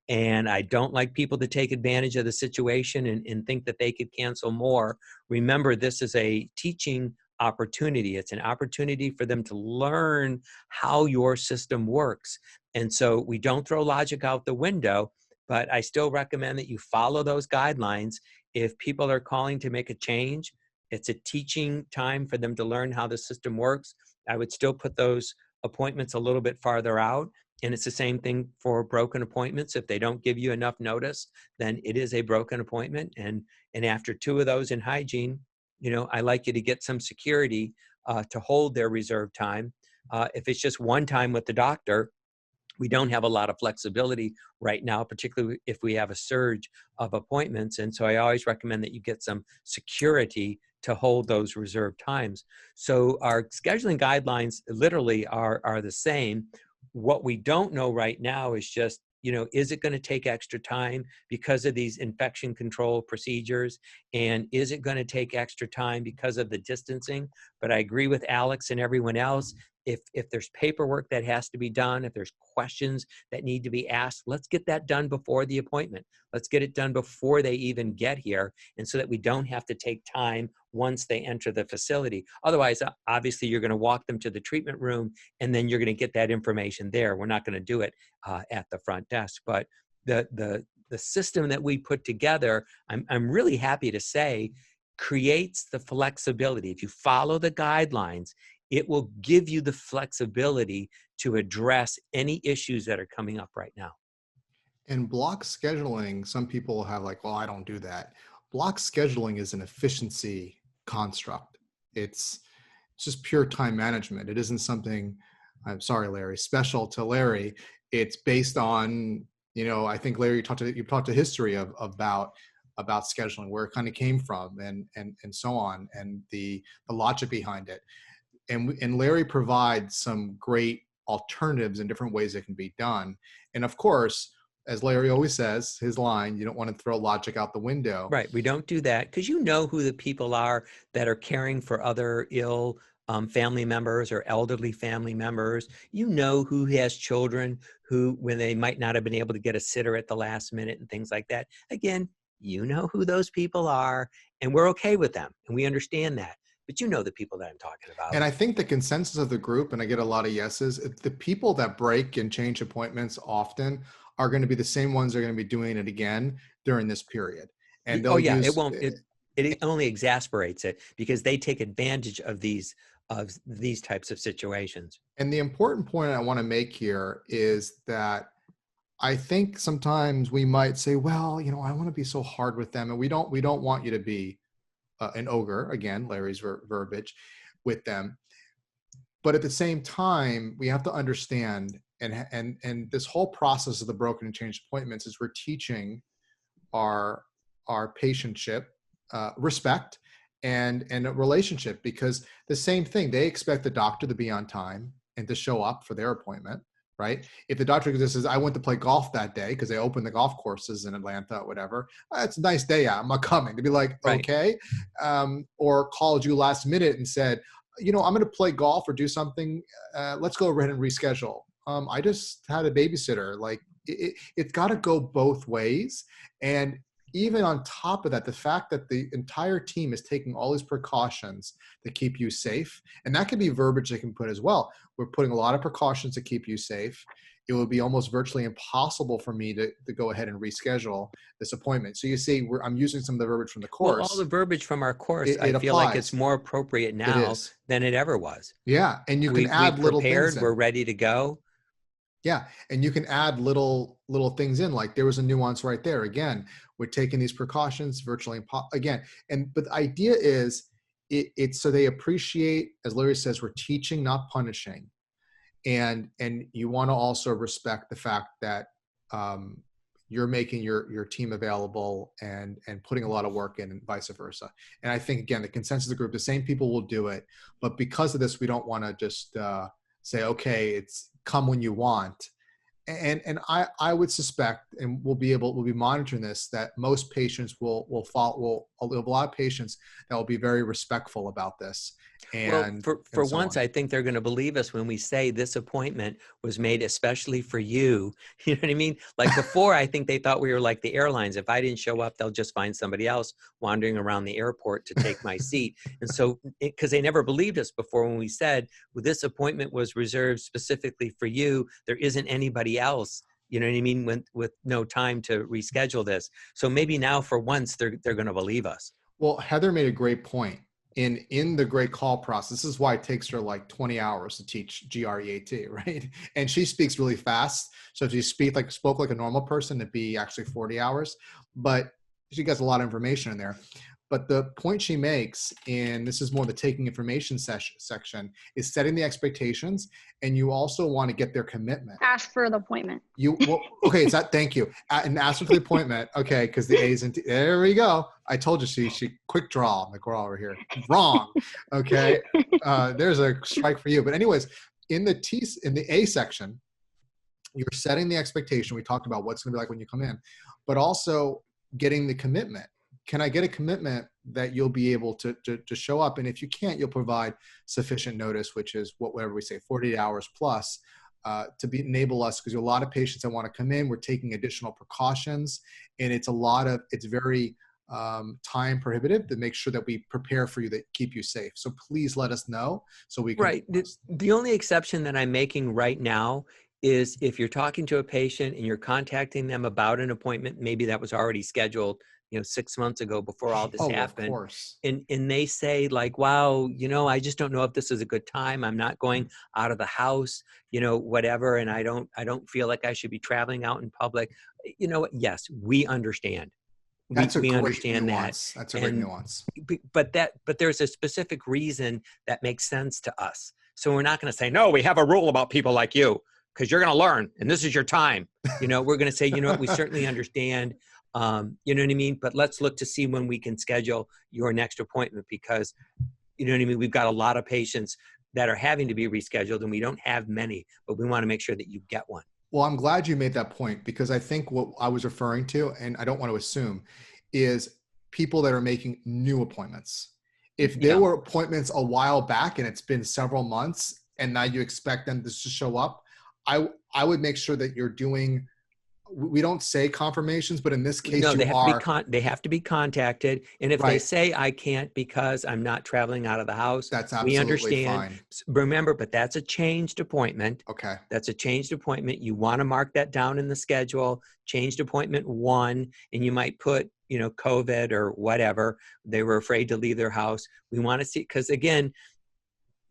And I don't like people to take advantage of the situation and think that they could cancel more. Remember, this is a teaching opportunity. It's an opportunity for them to learn how your system works. And so we don't throw logic out the window, but I still recommend that you follow those guidelines. If people are calling to make a change, it's a teaching time for them to learn how the system works. I would still put those appointments a little bit farther out. And it's the same thing for broken appointments. If they don't give you enough notice, then it is a broken appointment. And after 2 of those in hygiene, I like you to get some security to hold their reserved time. If it's just 1 time with the doctor, we don't have a lot of flexibility right now, particularly if we have a surge of appointments. And so I always recommend that you get some security to hold those reserved times. So our scheduling guidelines literally are the same. What we don't know right now is just, is it going to take extra time because of these infection control procedures? And is it going to take extra time because of the distancing? But I agree with Alex and everyone else. If there's paperwork that has to be done, if there's questions that need to be asked, let's get that done before the appointment. Let's get it done before they even get here, and so that we don't have to take time once they enter the facility. Otherwise, obviously, you're going to walk them to the treatment room, and then you're going to get that information there. We're not going to do it at the front desk. But the system that we put together, I'm really happy to say, creates the flexibility. If you follow the guidelines, it will give you the flexibility to address any issues that are coming up right now. And block scheduling, some people have like, well, I don't do that. Block scheduling is an efficiency construct. It's just pure time management. It isn't something, I'm sorry, Larry, special to Larry. It's based on, I think Larry, you talked to history about scheduling, where it kind of came from, and so on, and the logic behind it. And Larry provides some great alternatives and different ways it can be done. And of course, as Larry always says, his line, you don't want to throw logic out the window. Right. We don't do that, because who the people are that are caring for other ill family members or elderly family members. Who has children who, when they might not have been able to get a sitter at the last minute and things like that. Again, who those people are, and we're okay with them, and we understand that. But the people that I'm talking about. And I think the consensus of the group, and I get a lot of yeses, the people that break and change appointments often are going to be the same ones that are going to be doing it again during this period. And they'll it only exasperates it, because they take advantage of these types of situations. And the important point I want to make here is that I think sometimes we might say, well, I want to be so hard with them, and we don't want you to be an ogre, again, Larry's verbiage, with them. But at the same time, we have to understand, and this whole process of the broken and changed appointments is we're teaching our patientship, respect, and a relationship, because the same thing, they expect the doctor to be on time and to show up for their appointment, right? If the doctor says, I went to play golf that day because they opened the golf courses in Atlanta or whatever, it's a nice day out, I'm not coming. To be like, right. Okay. Or called you last minute and said, I'm going to play golf or do something. Let's go ahead and reschedule. I just had a babysitter. Like it's got to go both ways. And even on top of that, the fact that the entire team is taking all these precautions to keep you safe, and that could be verbiage they can put as well. We're putting a lot of precautions to keep you safe. It would be almost virtually impossible for me to go ahead and reschedule this appointment. So you see, I'm using some of the verbiage from the course. Well, all the verbiage from our course, I feel like it's more appropriate now than it ever was. Yeah, and you can add little things in. We're ready to go. Yeah, and you can add little things in, like there was a nuance right there. Again, we're taking these precautions virtually again. But the idea is it's so they appreciate, as Larry says, we're teaching, not punishing. And you want to also respect the fact that you're making your team available and putting a lot of work in, and vice versa. And I think, again, the consensus of the group, the same people will do it, but because of this, we don't want to just say, okay, it's come when you want. And I would suspect, and we'll be monitoring this, that most patients will follow. There'll be a lot of patients that will be very respectful about this. And for once, I think they're going to believe us when we say this appointment was made especially for you. You know what I mean? Like before, I think they thought we were like the airlines. If I didn't show up, they'll just find somebody else wandering around the airport to take my seat. And so, because they never believed us before when we said, well, this appointment was reserved specifically for you, there isn't anybody else. You know what I mean? With no time to reschedule this. So maybe now for once, they're going to believe us. Well, Heather made a great point. In the great call process, this is why it takes her like 20 hours to teach GREAT, right? And she speaks really fast. So if you spoke like a normal person, it'd be actually 40 hours, but she gets a lot of information in there. But the point she makes, and this is more the taking information section, is setting the expectations. And you also want to get their commitment. Ask for the appointment. Okay, it's that. Thank you. And ask for the appointment. Okay, because the A's and T. There we go. I told you she quick draw McGraw over here. Wrong. Okay, there's a strike for you. But anyways, in the A section, you're setting the expectation. We talked about what's going to be like when you come in, but also getting the commitment. Can I get a commitment that you'll be able to show up? And if you can't, you'll provide sufficient notice, which is whatever we say, 48 hours plus, to enable us, because there are a lot of patients that want to come in. We're taking additional precautions, and it's very time prohibitive to make sure that we prepare for you, that keep you safe. So please let us know so we can. Right. The only exception that I'm making right now is if you're talking to a patient and you're contacting them about an appointment, maybe that was already scheduled 6 months ago before all this happened. Of course. And they say like, wow, I just don't know if this is a good time. I'm not going out of the house, whatever. And I don't feel like I should be traveling out in public. Yes, we understand. We understand nuance. That's a great nuance. But there's a specific reason that makes sense to us. So we're not going to say, no, we have a rule about people like you, because you're going to learn and this is your time. We're going to say, we certainly understand. You know what I mean? But let's look to see when we can schedule your next appointment, because, you know what I mean? We've got a lot of patients that are having to be rescheduled, and we don't have many, but we want to make sure that you get one. Well, I'm glad you made that point, because I think what I was referring to, and I don't want to assume, is people that are making new appointments. If there were appointments a while back and it's been several months and now you expect them to show up, I would make sure that you're doing, we don't say confirmations, but in this case, they have to be contacted. And if they say, I can't because I'm not traveling out of the house, that's absolutely we understand. Fine. Remember, but that's a changed appointment. Okay. That's a changed appointment. You want to mark that down in the schedule, changed appointment 1, and you might put, COVID or whatever. They were afraid to leave their house. We want to see, because again,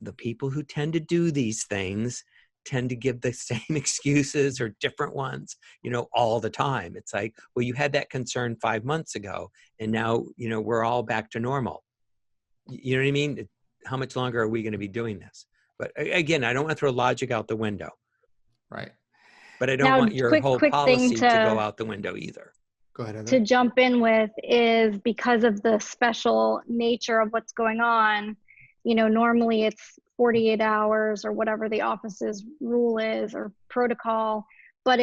the people who tend to do these things tend to give the same excuses or different ones, all the time. It's like, well, you had that concern 5 months ago, and now, we're all back to normal. You know what I mean? How much longer are we going to be doing this? But again, I don't want to throw logic out the window. Right. But I don't want your whole policy to go out the window either. Go ahead, Heather. To jump in with is, because of the special nature of what's going on, normally it's 48 hours or whatever the office's rule is or protocol. But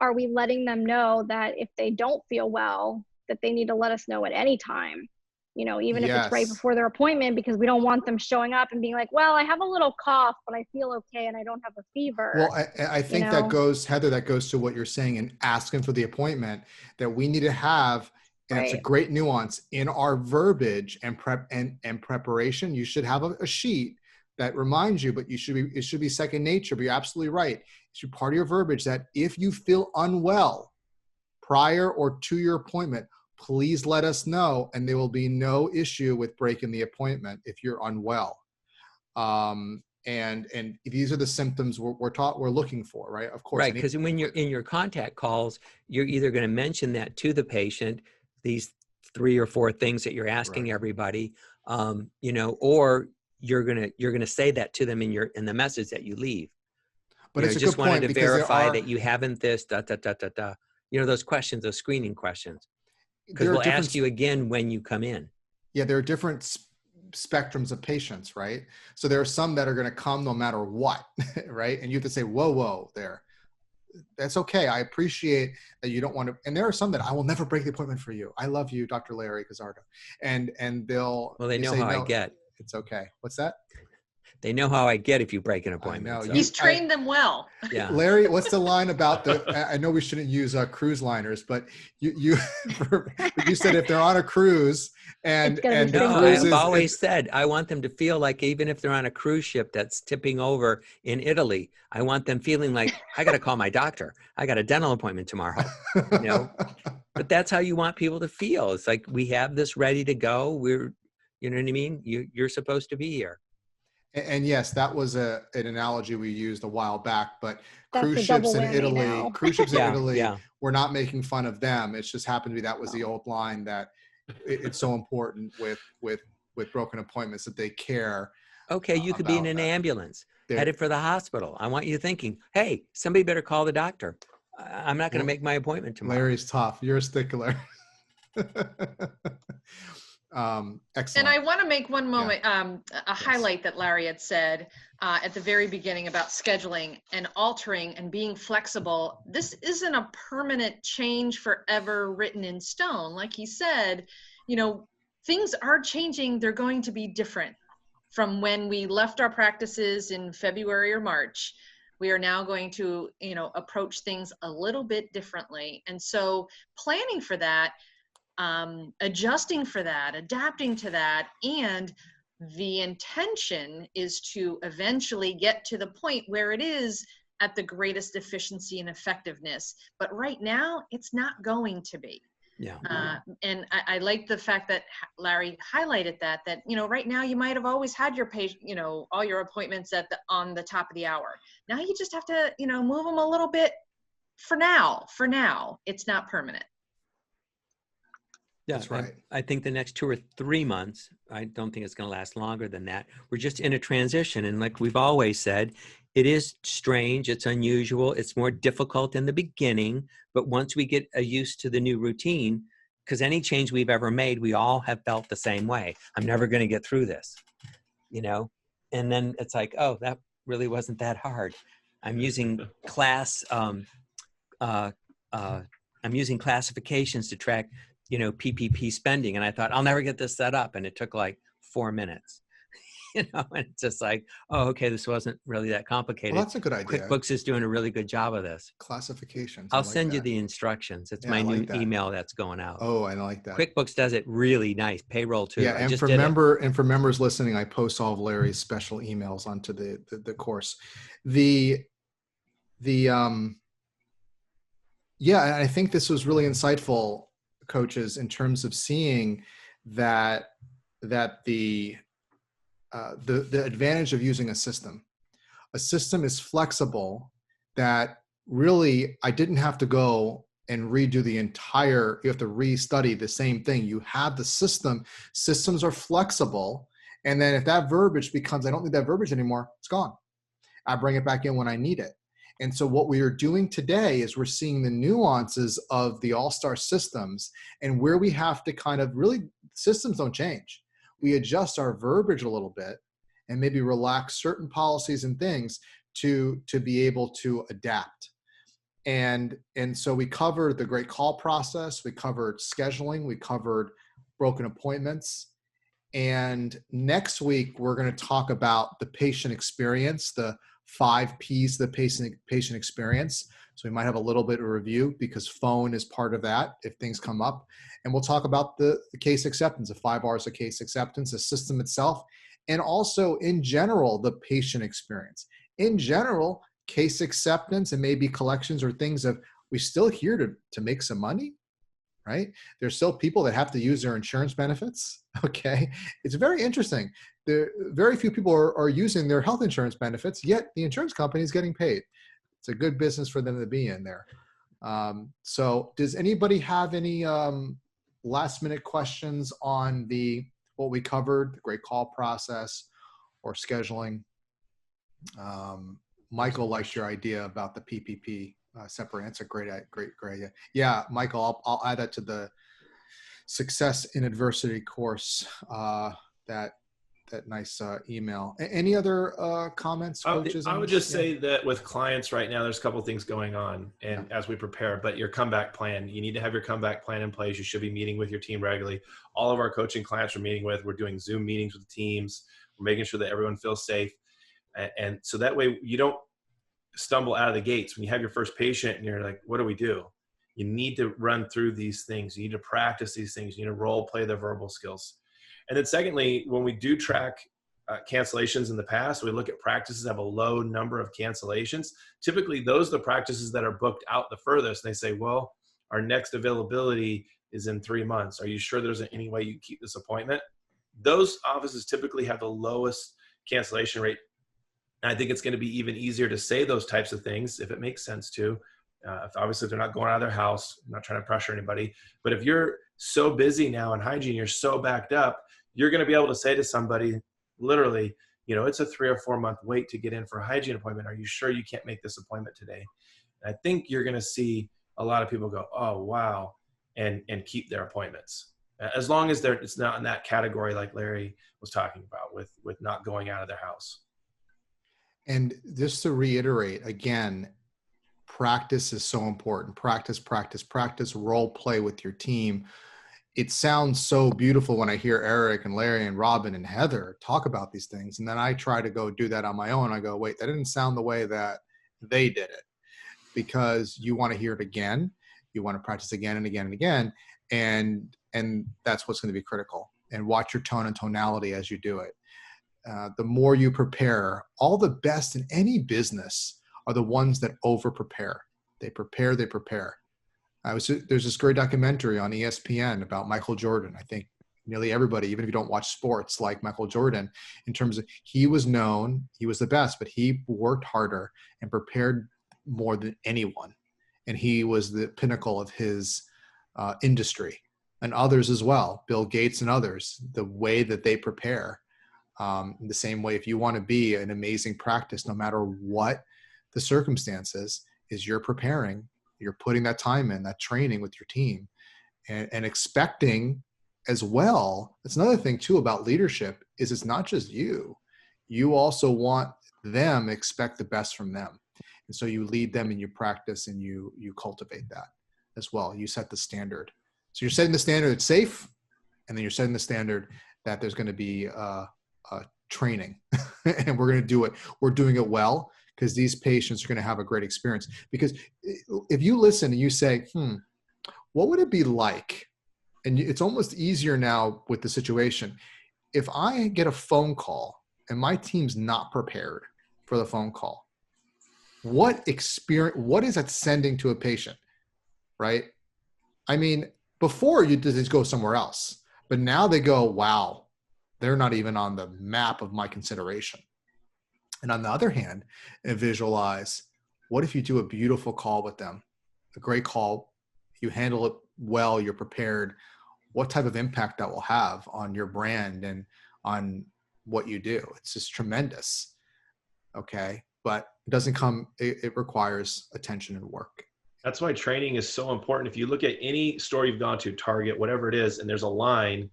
are we letting them know that if they don't feel well, that they need to let us know at any time, even if it's right before their appointment, because we don't want them showing up and being like, well, I have a little cough, but I feel okay and I don't have a fever. Well, I think that goes, Heather, that goes to what you're saying and asking for the appointment, that we need to have. And it's a great nuance in our verbiage and preparation. You should have a sheet that reminds you, but it should be second nature. But you're absolutely right. It should be part of your verbiage that if you feel unwell prior or to your appointment, please let us know, and there will be no issue with breaking the appointment if you're unwell. And these are the symptoms we're looking for, right? Of course, right? Because when you're in your contact calls, you're either going to mention that to the patient, these 3 or 4 things that you're asking everybody, or you're gonna say that to them in the message that you leave. But it's a just good point, wanted to verify that you haven't this, those questions, those screening questions, because There are we'll different ask you again when you come in. Yeah, there are different spectrums of patients, right? So there are some that are going to come no matter what, right? And you have to say, whoa there. That's okay. I appreciate that you don't want to. And there are some that I will never break the appointment for you. I love you, Dr. Larry Guzzardo. And They know say, how I no, get. it's okay. What's that? They know how I get if you break an appointment. I know. So. He's trained them well. Yeah. Larry, what's the line about I know we shouldn't use cruise liners, but you said if they're on a cruise and the cruise I've always said I want them to feel like even if they're on a cruise ship that's tipping over in Italy, I want them feeling like I got to call my doctor. I got a dental appointment tomorrow. But that's how you want people to feel. It's like we have this ready to go. You know what I mean? You're supposed to be here. And yes, that was an analogy we used a while back, but That's cruise ships in Italy, Yeah. we're not making fun of them. It just happened to be, that was the old line that it's so important with broken appointments that they care. Okay. You could be in an ambulance headed for the hospital. I want you thinking, hey, somebody better call the doctor. I'm not going to make my appointment tomorrow. Larry's tough. You're a stickler. Excellent. And I want to make one moment, a highlight that Larry had said at the very beginning about scheduling and altering and being flexible. This isn't a permanent change forever written in stone. Like he said, things are changing. They're going to be different from when we left our practices in February or March. We are now going to, approach things a little bit differently. And so planning for that, adjusting for that, adapting to that, and the intention is to eventually get to the point where it is at the greatest efficiency and effectiveness. But right now, it's not going to be. Yeah. And I like the fact that Larry highlighted that right now you might have always had your patient, all your appointments on the top of the hour. Now you just have to, move them a little bit for now. It's not permanent. Yeah, that's right. I think the next 2 or 3 months, I don't think it's going to last longer than that. We're just in a transition. And like we've always said, it is strange. It's unusual. It's more difficult in the beginning. But once we get used to the new routine, because any change we've ever made, we all have felt the same way. I'm never going to get through this, And then it's like, oh, that really wasn't that hard. I'm using I'm using classifications to track PPP spending. And I thought, I'll never get this set up. And it took like 4 minutes, and it's just like, oh, okay, this wasn't really that complicated. Well, that's a good idea. QuickBooks is doing a really good job of this. Classifications. I'll send you the instructions. It's my new email that's going out. Oh, I like that. QuickBooks does it really nice. Payroll too. Yeah, and for members listening, I post all of Larry's special emails onto the course. Yeah, I think this was really insightful, coaches, in terms of seeing that the advantage of using a system is flexible, that really I didn't have to go and redo you have to restudy the same thing. You have the systems are flexible. And then if that verbiage becomes, I don't need that verbiage anymore, it's gone. I bring it back in when I need it. And so what we are doing today is we're seeing the nuances of the all-star systems and where we have to kind of systems don't change. We adjust our verbiage a little bit and maybe relax certain policies and things to be able to adapt. And so we covered the great call process, we covered scheduling, we covered broken appointments. And next week, we're going to talk about the patient experience, the 5 P's of the patient experience. So we might have a little bit of review because phone is part of that if things come up. And we'll talk about the case acceptance, the 5 R's of case acceptance, the system itself, and also in general, the patient experience. In general, case acceptance and maybe collections or things of, we still here to make some money, right? There's still people that have to use their insurance benefits, okay? It's very interesting. Very few people are using their health insurance benefits, yet the insurance company is getting paid. It's a good business for them to be in there. So does anybody have any last minute questions on what we covered, the great call process or scheduling? Michael likes your idea about the PPP. separate. That's a great idea. Yeah, Michael, I'll add that to the Success in Adversity course. That nice email. Any other comments, coaches? I would just say that with clients right now, there's a couple of things going on, and as we prepare, but your comeback plan, you need to have your comeback plan in place. You should be meeting with your team regularly. All of our coaching clients we're doing Zoom meetings with teams. We're making sure that everyone feels safe. And so that way you don't stumble out of the gates. When you have your first patient and you're like, what do we do? You need to run through these things. You need to practice these things. You need to role play the verbal skills. And then secondly, when we do track cancellations in the past, we look at practices that have a low number of cancellations. Typically, those are the practices that are booked out the furthest. And they say, well, our next availability is in 3 months. Are you sure there's any way you keep this appointment? Those offices typically have the lowest cancellation rate. And I think it's going to be even easier to say those types of things if it makes sense to. Obviously, if they're not going out of their house, I'm not trying to pressure anybody. But if you're so busy now in hygiene, you're so backed up, you're going to be able to say to somebody, literally, it's a 3 or 4 month wait to get in for a hygiene appointment. Are you sure you can't make this appointment today? And I think you're going to see a lot of people go, oh, wow, and keep their appointments. As long as it's not in that category like Larry was talking about with not going out of their house. And just to reiterate, again, practice is so important. Practice, role play with your team. It sounds so beautiful when I hear Eric and Larry and Robyn and Heather talk about these things. And then I try to go do that on my own. I go, wait, that didn't sound the way that they did it, because you want to hear it again. You want to practice again and again and again. And that's what's going to be critical. And watch your tone and tonality as you do it. The more you prepare, all the best in any business are the ones that over prepare. They prepare. There's this great documentary on ESPN about Michael Jordan. I think nearly everybody, even if you don't watch sports, like Michael Jordan, in terms of he was known, he was the best, but he worked harder and prepared more than anyone. And he was the pinnacle of his industry, and others as well, Bill Gates and others, the way that they prepare. In the same way, if you want to be an amazing practice, no matter what the circumstances, is you're preparing. You're putting that time in, that training with your team, and expecting as well. That's another thing too about leadership, is it's not just you. You also want them, expect the best from them. And so you lead them and you practice and you cultivate that as well. You set the standard. So you're setting the standard that's safe, and then you're setting the standard that there's going to be training and we're going to do it. We're doing it well, because these patients are going to have a great experience. Because if you listen and you say, what would it be like? And it's almost easier now with the situation. If I get a phone call and my team's not prepared for the phone call, what is that sending to a patient, right? I mean, before you just go somewhere else, but now they go, wow, they're not even on the map of my consideration. And on the other hand, visualize, what if you do a beautiful call with them, a great call, you handle it well, you're prepared, what type of impact that will have on your brand and on what you do. It's just tremendous. Okay. But it doesn't come, it requires attention and work. That's why training is so important. If you look at any store you've gone to, Target, whatever it is, and there's a line,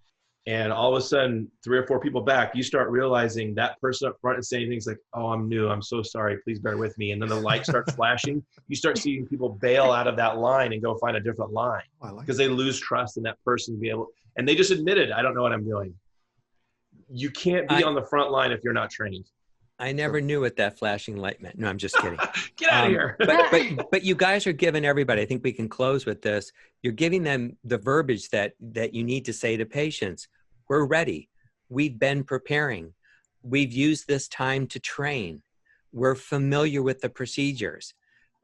and all of a sudden 3 or 4 people back, you start realizing that person up front is saying things like, oh, I'm new, I'm so sorry, please bear with me. And then the light starts flashing. You start seeing people bail out of that line and go find a different line, because they lose trust in that person to be able, and they just admitted, I don't know what I'm doing. You can't be on the front line if you're not trained. I never knew what that flashing light meant. No, I'm just kidding. Get out of here. But you guys are giving everybody, I think we can close with this. You're giving them the verbiage that you need to say to patients. We're ready. We've been preparing. We've used this time to train. We're familiar with the procedures.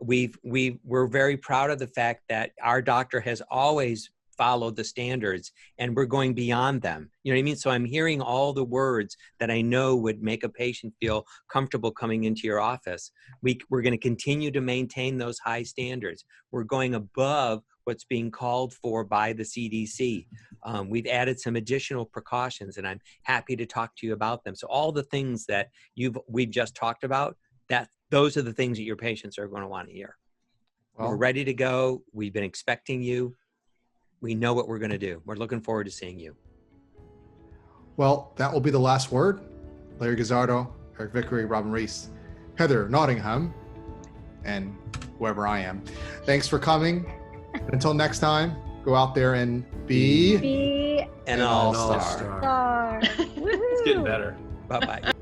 We're very proud of the fact that our doctor has always followed the standards, and we're going beyond them. You know what I mean? So I'm hearing all the words that I know would make a patient feel comfortable coming into your office. We're going to continue to maintain those high standards. We're going above what's being called for by the CDC. We've added some additional precautions, and I'm happy to talk to you about them. So all the things that we've just talked about, those are the things that your patients are going to want to hear. We're ready to go. We've been expecting you. We know what we're going to do. We're looking forward to seeing you. Well, that will be the last word. Larry Guzzardo, Eric Vickery, Robyn Reis, Heather Nottingham, and whoever I am. Thanks for coming. Until next time, go out there and be an all-star. Star. It's getting better. Bye-bye.